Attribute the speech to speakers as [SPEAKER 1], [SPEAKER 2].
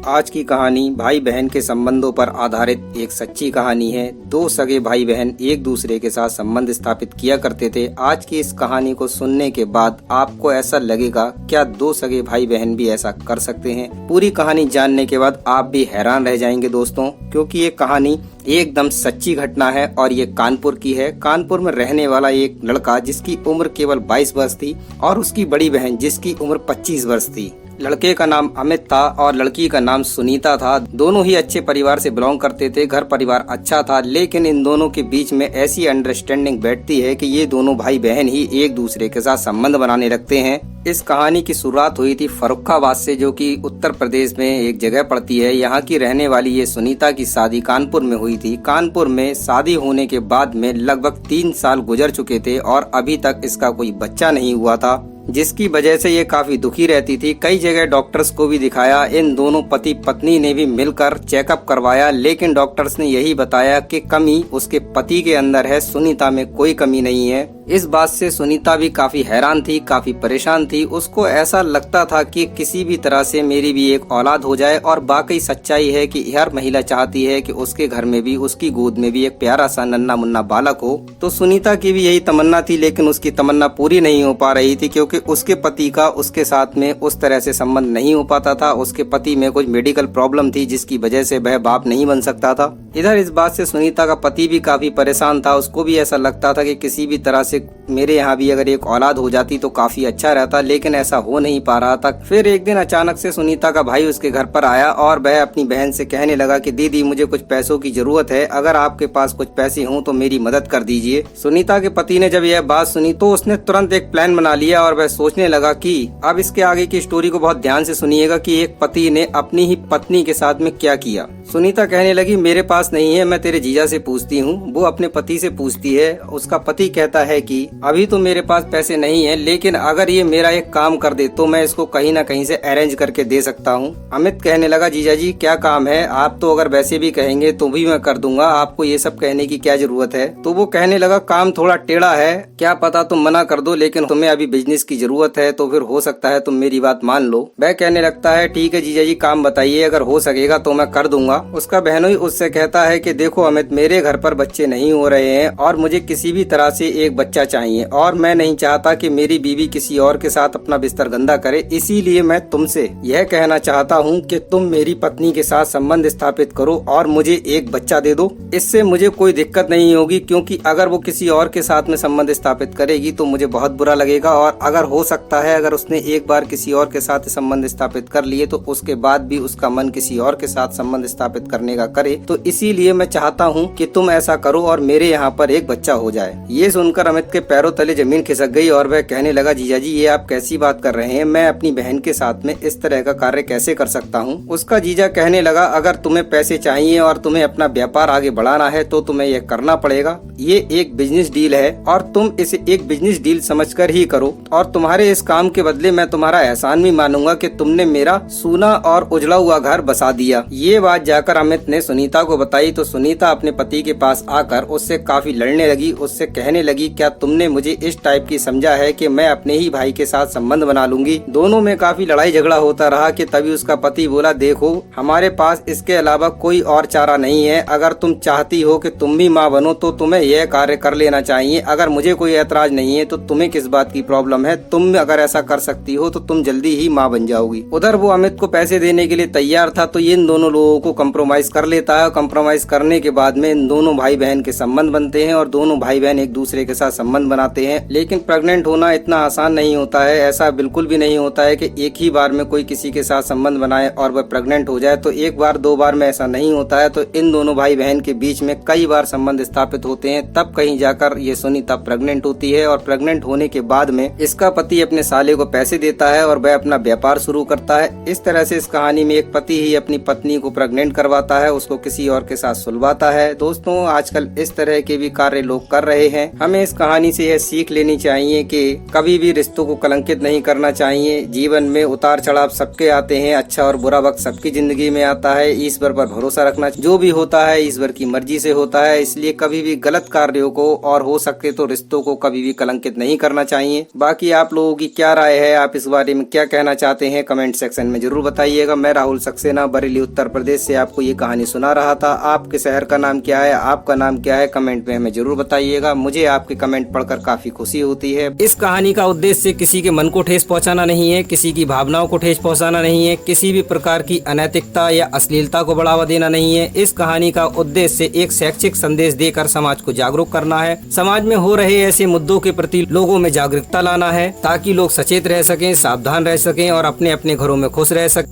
[SPEAKER 1] आज की कहानी भाई बहन के संबंधों पर आधारित एक सच्ची कहानी है। दो सगे भाई बहन एक दूसरे के साथ संबंध स्थापित किया करते थे। आज की इस कहानी को सुनने के बाद आपको ऐसा लगेगा, क्या दो सगे भाई बहन भी ऐसा कर सकते हैं? पूरी कहानी जानने के बाद आप भी हैरान रह जाएंगे दोस्तों, क्योंकि ये कहानी एकदम सच्ची घटना है और ये कानपुर की है। कानपुर में रहने वाला एक लड़का जिसकी उम्र केवल 22 वर्ष थी और उसकी बड़ी बहन जिसकी उम्र 25 वर्ष थी। लड़के का नाम अमित था और लड़की का नाम सुनीता था। दोनों ही अच्छे परिवार से बिलोंग करते थे, घर परिवार अच्छा था, लेकिन इन दोनों के बीच में ऐसी अंडरस्टैंडिंग बैठती है कि ये दोनों भाई बहन ही एक दूसरे के साथ संबंध बनाने लगते हैं। इस कहानी की शुरुआत हुई थी फर्रुखाबाद से, जो कि उत्तर प्रदेश में एक जगह पड़ती है। यहाँ की रहने वाली ये सुनीता की शादी कानपुर में हुई थी। कानपुर में शादी होने के बाद में लगभग 3 साल गुजर चुके थे और अभी तक इसका कोई बच्चा नहीं हुआ था, जिसकी वजह से ये काफी दुखी रहती थी। कई जगह डॉक्टर्स को भी दिखाया, इन दोनों पति पत्नी ने भी मिलकर चेकअप करवाया, लेकिन डॉक्टर्स ने यही बताया कि कमी उसके पति के अंदर है, सुनीता में कोई कमी नहीं है। इस बात से सुनीता भी काफी हैरान थी, काफी परेशान थी। उसको ऐसा लगता था कि किसी भी तरह से मेरी भी एक औलाद हो जाए, और वाकई सच्चाई है कि हर महिला चाहती है कि उसके घर में भी, उसकी गोद में भी एक प्यारा सा नन्हा मुन्ना बालक हो। तो सुनीता की भी यही तमन्ना थी, लेकिन उसकी तमन्ना पूरी नहीं हो पा रही थी, क्योंकि उसके पति का उसके साथ में उस तरह से संबंध नहीं हो पाता था। उसके पति में कुछ मेडिकल प्रॉब्लम थी, जिसकी वजह से वह बाप नहीं बन सकता था। इधर इस बात से सुनीता का पति भी काफी परेशान था। उसको भी ऐसा लगता था कि किसी भी तरह से मेरे यहाँ भी अगर एक औलाद हो जाती तो काफी अच्छा रहता, लेकिन ऐसा हो नहीं पा रहा था। फिर एक दिन अचानक से सुनीता का भाई उसके घर पर आया और वह अपनी बहन से कहने लगा कि दीदी, मुझे कुछ पैसों की जरूरत है, अगर आपके पास कुछ पैसे हों तो मेरी मदद कर दीजिए। सुनीता के पति ने जब यह बात सुनी तो उसने तुरंत एक प्लान बना लिया और वह सोचने लगा कि अब इसके आगे की स्टोरी को बहुत ध्यान से सुनिएगा कि एक पति ने अपनी ही पत्नी के साथ में क्या किया। सुनीता कहने लगी, मेरे पास नहीं है, मैं तेरे जीजा से पूछती हूँ। वो अपने पति से पूछती है। उसका पति कहता है कि अभी तो मेरे पास पैसे नहीं है, लेकिन अगर ये मेरा एक काम कर दे तो मैं इसको कहीं ना कहीं से अरेंज करके दे सकता हूँ। अमित कहने लगा, जीजा जी क्या काम है? आप तो अगर वैसे भी कहेंगे तो भी मैं कर दूंगा, आपको ये सब कहने की क्या जरूरत है? तो वो कहने लगा, काम थोड़ा टेढ़ा है, क्या पता तुम मना कर दो, लेकिन तुम्हें अभी बिजनेस की जरूरत है तो फिर हो सकता है तुम मेरी बात मान लो। वह कहने लगता है, ठीक है जीजा जी, काम बताइए, अगर हो सकेगा तो मैं कर दूंगा। उसका बहनोई उससे कहता है कि देखो अमित, मेरे घर पर बच्चे नहीं हो रहे हैं और मुझे किसी भी तरह से एक बच्चा चाहिए, और मैं नहीं चाहता कि मेरी बीवी किसी और के साथ अपना बिस्तर गंदा करे। इसीलिए मैं तुमसे यह कहना चाहता हूँ कि तुम मेरी पत्नी के साथ संबंध स्थापित करो और मुझे एक बच्चा दे दो। इससे मुझे कोई दिक्कत नहीं होगी, क्योंकि अगर वो किसी और के साथ में संबंध स्थापित करेगी तो मुझे बहुत बुरा लगेगा, और अगर हो सकता है अगर उसने एक बार किसी और के साथ संबंध स्थापित कर लिए तो उसके बाद भी उसका मन किसी और के साथ संबंध स्थापित करने का करे। तो इसीलिए मैं चाहता हूँ कि तुम ऐसा करो और मेरे यहाँ पर एक बच्चा हो जाए। ये सुनकर अमित के पैरों तले जमीन खिसक गई और वह कहने लगा, जीजा जी ये आप कैसी बात कर रहे हैं? मैं अपनी बहन के साथ में इस तरह का कार्य कैसे कर सकता हूँ? उसका जीजा कहने लगा, अगर तुम्हें पैसे चाहिए और तुम्हें अपना व्यापार आगे बढ़ाना है तो तुम्हें यह करना पड़ेगा। ये एक बिजनेस डील है और तुम इसे एक बिजनेस डील समझकर ही करो, और तुम्हारे इस काम के बदले मैं तुम्हारा एहसान भी मानूंगा कि तुमने मेरा सूना और उजड़ा हुआ घर बसा दिया। ये बात जाकर अमित ने सुनीता को बताई तो सुनीता अपने पति के पास आकर उससे काफी लड़ने लगी। उससे कहने लगी, क्या तुमने मुझे इस टाइप की समझा है कि मैं अपने ही भाई के साथ संबंध बना लूंगी? दोनों में काफी लड़ाई झगड़ा होता रहा कि तभी उसका पति बोला, देखो हमारे पास इसके अलावा कोई और चारा नहीं है। अगर तुम चाहती हो कि तुम भी माँ बनो तो तुम्हें यह कार्य कर लेना चाहिए। अगर मुझे कोई ऐतराज नहीं है तो तुम्हें किस बात की प्रॉब्लम है? तुम अगर ऐसा कर सकती हो तो तुम जल्दी ही माँ बन जाओगी। उधर वो अमित को पैसे देने के लिए तैयार था, तो इन दोनों लोगों को कंप्रोमाइज कर लेता है। कंप्रोमाइज करने के बाद में इन दोनों भाई बहन के संबंध बनते हैं और दोनों भाई बहन एक दूसरे के साथ संबंध बनाते हैं। लेकिन प्रेग्नेंट होना इतना आसान नहीं होता है। ऐसा बिल्कुल भी नहीं होता है कि एक ही बार में कोई किसी के साथ संबंध बनाए और वह प्रेग्नेंट हो जाए। तो एक बार दो बार में ऐसा नहीं होता है। तो इन दोनों भाई बहन के बीच में कई बार संबंध स्थापित होते हैं, तब कहीं जाकर ये सुनीता प्रेग्नेंट होती है। और प्रेग्नेंट होने के बाद में इसका पति अपने साले को पैसे देता है और वह अपना व्यापार शुरू करता है। इस तरह से इस कहानी में एक पति ही अपनी पत्नी को प्रेग्नेंट करवाता है, उसको किसी और के साथ सुलवाता है। दोस्तों आजकल इस तरह के भी कार्य लोग कर रहे हैं। हमें इस कहानी से यह सीख लेनी चाहिए कि कभी भी रिश्तों को कलंकित नहीं करना चाहिए। जीवन में उतार चढ़ाव सबके आते हैं, अच्छा और बुरा वक्त सबकी जिंदगी में आता है। ईश्वर पर भरोसा रखना, जो भी होता है ईश्वर की मर्जी से होता है, इसलिए कभी भी गलत कार्यों को और हो सके तो रिश्तों को कभी भी कलंकित नहीं करना चाहिए। बाकी आप लोगों की क्या राय है, आप इस बारे में क्या कहना चाहते हैं, कमेंट सेक्शन में जरूर बताइएगा। मैं राहुल सक्सेना, बरेली, उत्तर प्रदेश से आपको ये कहानी सुना रहा था। आपके शहर का नाम क्या है, आपका नाम क्या है, कमेंट में हमें जरूर बताइएगा। मुझे आपके कमेंट पढ़कर काफी खुशी होती है। इस कहानी का उद्देश्य किसी के मन को ठेस पहुंचाना नहीं है, किसी की भावनाओं को ठेस पहुंचाना नहीं है, किसी भी प्रकार की अनैतिकता या अश्लीलता को बढ़ावा देना नहीं है। इस कहानी का उद्देश्य एक शैक्षिक संदेश देकर समाज को जागरूक करना है। समाज में हो रहे ऐसे मुद्दों के प्रति लोगों में जागरूकता लाना है, ताकि लोग सचेत रह सकें, सावधान रह सकें और अपने अपने घरों में खुश रह सकें।